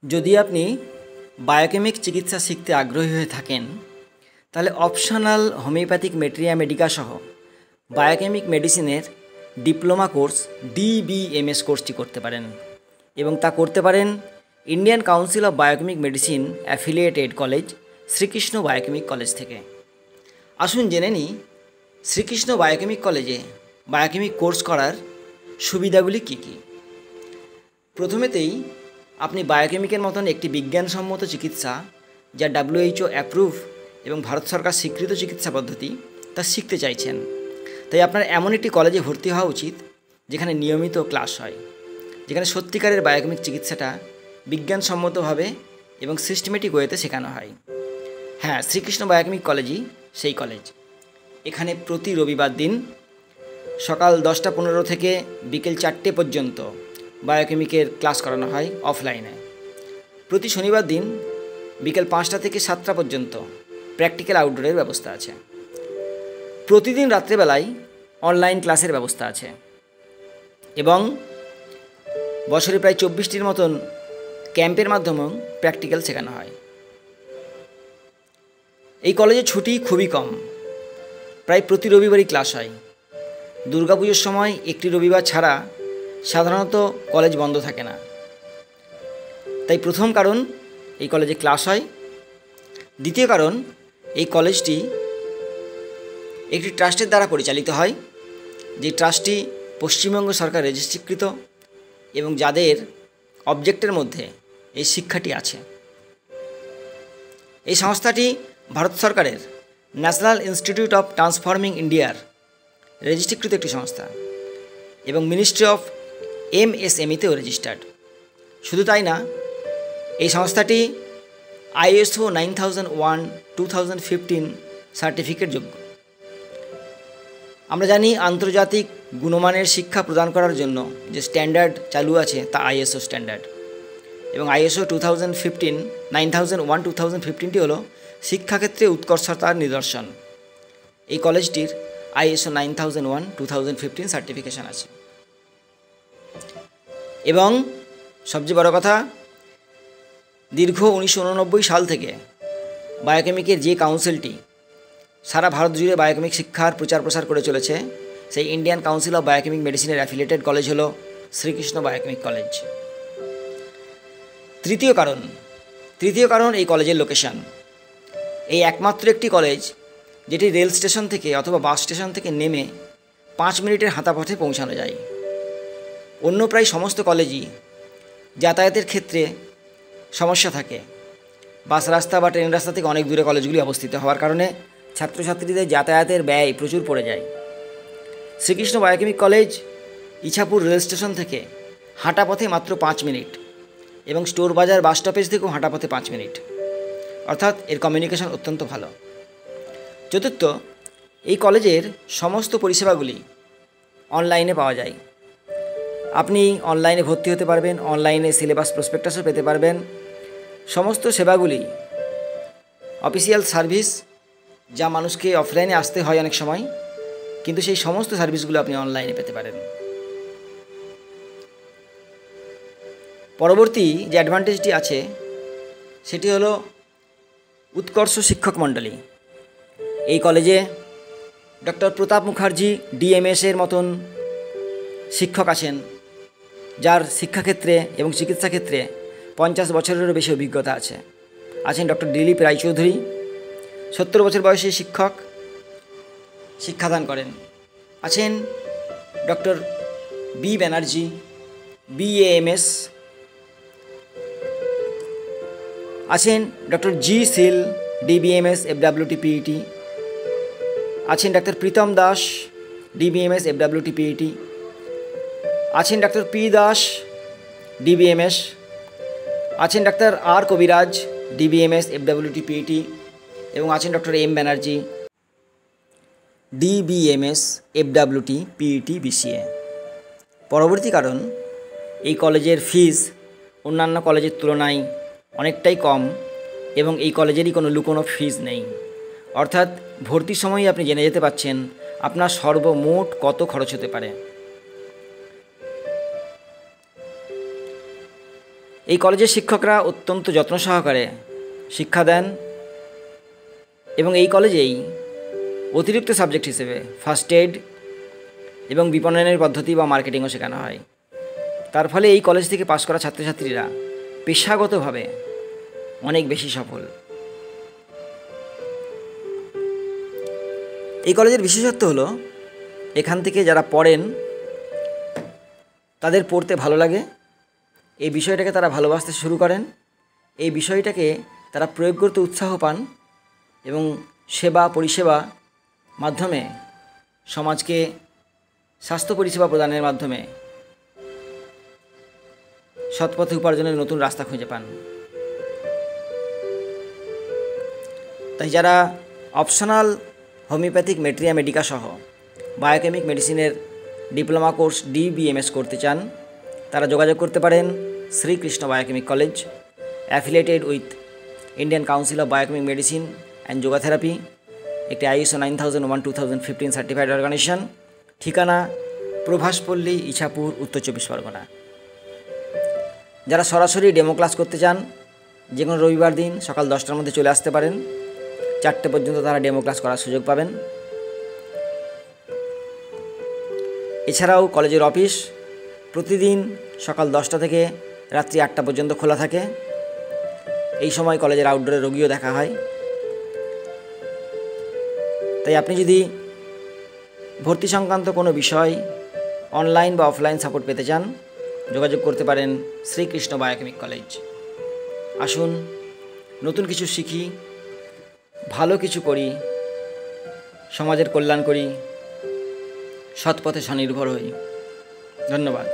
যদি আপনি বায়োকেমিক চিকিৎসা শিখতে আগ্রহী হয়ে থাকেন তাহলে অপশনাল হোমিওপ্যাথিক মেট্রিয়া মেডিকা সহ বায়োকেমিক মেডিসিনের ডিপ্লোমা কোর্স DBMS কোর্সটি করতে পারেন এবং তা করতে পারেন Indian council of biochemic medicine affiliated college Srikrishna biochemic college থেকে। আসুন জেনে নিই শ্রীকৃষ্ণ বায়োকেমিক কলেজে বায়োকেমিক কোর্স করার সুবিধাগুলি কী কী। প্রথমেতেই আপনি বায়োকেমিকের মতন একটি বিজ্ঞানসম্মত চিকিৎসা যা WHO অ্যাপ্রুভ এবং ভারত সরকার স্বীকৃত চিকিৎসা পদ্ধতি তা শিখতে চাইছেন, তাই আপনার এমন একটি কলেজে ভর্তি হওয়া উচিত যেখানে নিয়মিত ক্লাস হয়, যেখানে সত্যিকারের বায়োকেমিক চিকিৎসাটা বিজ্ঞানসম্মতভাবে এবং সিস্টেমেটিক ওয়েতে শেখানো হয়। হ্যাঁ, শ্রীকৃষ্ণ বায়োকেমিক কলেজই সেই কলেজ। এখানে প্রতি রবিবার দিন সকাল 10টা 15 থেকে বিকেল 4টে পর্যন্ত বায়োকেমিকের ক্লাস করানো হয় অফলাইনে। প্রতি শনিবার দিন বিকেল 5টা থেকে 7টা পর্যন্ত প্র্যাকটিক্যাল আউটডোরের ব্যবস্থা আছে। প্রতিদিন রাত্রেবেলায় অনলাইন ক্লাসের ব্যবস্থা আছে এবং বছরে প্রায় 24টির মতন ক্যাম্পের মাধ্যমেও প্র্যাকটিক্যাল শেখানো হয়। এই কলেজে ছুটি খুবই কম, প্রায় প্রতি রবিবারই ক্লাস হয়। দুর্গাপুজোর সময় একটি রবিবার ছাড়া সাধারণত কলেজ বন্ধ থাকে না। তাই প্রথম কারণ এই কলেজে ক্লাস হয়। দ্বিতীয় কারণ এই কলেজটি একটি ট্রাস্টের দ্বারা পরিচালিত হয়, যে ট্রাস্টটি পশ্চিমবঙ্গ সরকার রেজিস্ট্রিকৃত এবং যাদের অবজেক্টের মধ্যে এই শিক্ষাটি আছে। এই সংস্থাটি ভারত সরকারের ন্যাশনাল ইনস্টিটিউট অফ ট্রান্সফর্মিং ইন্ডিয়ার রেজিস্ট্রিকৃত একটি সংস্থা এবং মিনিস্ট্রি অফ MSMEতেও রেজিস্টার্ড। শুধু তাই না, এই সংস্থাটি ISO 9001:2015 সার্টিফিকেট যোগ্য। আমরা জানি আন্তর্জাতিক গুণমানের শিক্ষা প্রদান করার জন্য যে স্ট্যান্ডার্ড চালু আছে তা ISO স্ট্যান্ডার্ড এবং ISO 9001:2015টি হলো শিক্ষাক্ষেত্রে উৎকর্ষতার নিদর্শন। এই কলেজটির ISO 9001:2015 সার্টিফিকেশন আছে এবং সবচেয়ে বড় কথা, দীর্ঘ 1989 সাল থেকে বায়োকেমিকের যে কাউন্সিলটি সারা ভারত জুড়ে বায়োকেমিক শিক্ষার প্রচার প্রসার করে চলেছে, সেই ইন্ডিয়ান কাউন্সিল অফ বায়োকেমিক মেডিসিনের অ্যাফিলিয়েটেড কলেজ হলো শ্রীকৃষ্ণ বায়োকেমিক কলেজ। তৃতীয় কারণ এই কলেজের লোকেশন। এই একমাত্র একটি কলেজ যেটি রেল স্টেশন থেকে অথবা বাস স্টেশন থেকে নেমে 5 মিনিটের হাঁটা পথে পৌঁছানো যায়। অন্য প্রায় সমস্ত কলেজই যাতায়াতের ক্ষেত্রে সমস্যা থাকে। বাস রাস্তা বা ট্রেন রাস্তা থেকে অনেক দূরে কলেজগুলি অবস্থিত হওয়ার কারণে ছাত্রছাত্রীদের যাতায়াতের ব্যয় প্রচুর পড়ে যায়। Srikrishna biochemic college Ichhapur rail station থেকে হাঁটা পথে মাত্র 5 মিনিট এবং স্টোর বাজার বাস স্টপেজ থেকেও হাঁটা পথে 5 মিনিট, অর্থাৎ এর কমিউনিকেশন অত্যন্ত ভালো। চতুর্থ, এই কলেজের সমস্ত পরিষেবাগুলি অনলাইনে পাওয়া যায়। আপনি অনলাইনে ভর্তি হতে পারবেন, অনলাইনে সিলেবাস প্রসপেক্টাসও পেতে পারবেন। সমস্ত সেবাগুলি অফিসিয়াল সার্ভিস, যা মানুষকে অফলাইনে আসতে হয় অনেক সময়, কিন্তু সেই সমস্ত সার্ভিসগুলো আপনি অনলাইনে পেতে পারেন। পরবর্তী যে অ্যাডভান্টেজটি আছে সেটি হলো উৎকর্ষ শিক্ষক মণ্ডলী। এই কলেজে ডক্টর প্রতাপ মুখার্জি DMS-এর মতন শিক্ষক আছেন, যার শিক্ষাক্ষেত্রে এবং চিকিৎসাক্ষেত্রে 50 বছরেরও বেশি অভিজ্ঞতা আছে। আছেন ডক্টর দিলীপ রায়চৌধুরী, 70 বছর বয়সী শিক্ষক, শিক্ষাদান করেন। আছেন ডক্টর B ব্যানার্জি, BAMS। আছেন doctor G Seal, DBMS FWT PET। আছেন ডাক্তার Pritam Das, DBMS FWT PET। আছেন ডাক্তার P দাস, DBMS। আছেন ডাক্তার R Kabiraj, DBMS FWT PET এবং আছেন doctor M Banerjee, DBMS FWT PET BCA। পরবর্তী কারণ, এই কলেজের ফিজ অন্যান্য কলেজের তুলনায় অনেকটাই কম এবং এই কলেজেরই কোনো লুকোনো ফিজ নেই, অর্থাৎ ভর্তির সময়ই আপনি জেনে যেতে পারছেন আপনার সর্বমোট কত খরচ হতে পারে। এই কলেজের শিক্ষকরা অত্যন্ত যত্ন সহকারে শিক্ষা দেন এবং এই কলেজেই অতিরিক্ত সাবজেক্ট হিসেবে ফার্স্ট এইড এবং বিপণনের পদ্ধতি বা মার্কেটিংও শেখানো হয়। তার ফলে এই কলেজ থেকে পাশ করা ছাত্রছাত্রীরা পেশাগতভাবে অনেক বেশি সফল। এই কলেজের বিশেষত্ব হলো এখান থেকে যারা পড়েন তাদের পড়তে ভালো লাগে, এই বিষয়টাকে তারা ভালোবাসতে শুরু করেন, এই বিষয়টাকে তারা প্রয়োগ করতে উৎসাহ পান এবং সেবা পরিষেবা মাধ্যমে সমাজকে স্বাস্থ্য পরিষেবা প্রদানের মাধ্যমে সৎপথে উপার্জনের নতুন রাস্তা খুঁজে পান। তাই যারা অপশনাল হোমিওপ্যাথিক মেট্রিয়া মেডিকা সহ বায়োকেমিক মেডিসিনের ডিপ্লোমা কোর্স DBMS করতে চান তারা যোগাযোগ করতে পারেন Srikrishna biochemic college, affiliated with Indian council of biochemic medicine and yoga therapy, একটি ISO 9001:2015 সার্টিফাইড অর্গানাইজেশন। ঠিকানা প্রভাসপল্লী, ইছাপুর, উত্তর 24 পরগনা। যারা সরাসরি ডেমো ক্লাস করতে চান যে কোনো রবিবার দিন সকাল 10টার মধ্যে চলে আসতে পারেন, 4টে পর্যন্ত তারা ডেমো ক্লাস করার সুযোগ পাবেন। এছাড়াও কলেজের অফিস প্রতিদিন সকাল 10টা থেকে রাত্রি 8টা পর্যন্ত খোলা থাকে। এই সময় কলেজের আউটডোরে রোগীও দেখা হয়। তাই আপনি যদি ভর্তি সংক্রান্ত কোনো বিষয় অনলাইন বা অফলাইন সাপোর্ট পেতে চান যোগাযোগ করতে পারেন শ্রীকৃষ্ণ বায়োকেমিক কলেজ। আসুন নতুন কিছু শিখি, ভালো কিছু করি, সমাজের কল্যাণ করি, সৎ পথে স্বনির্ভর হই। ধন্যবাদ।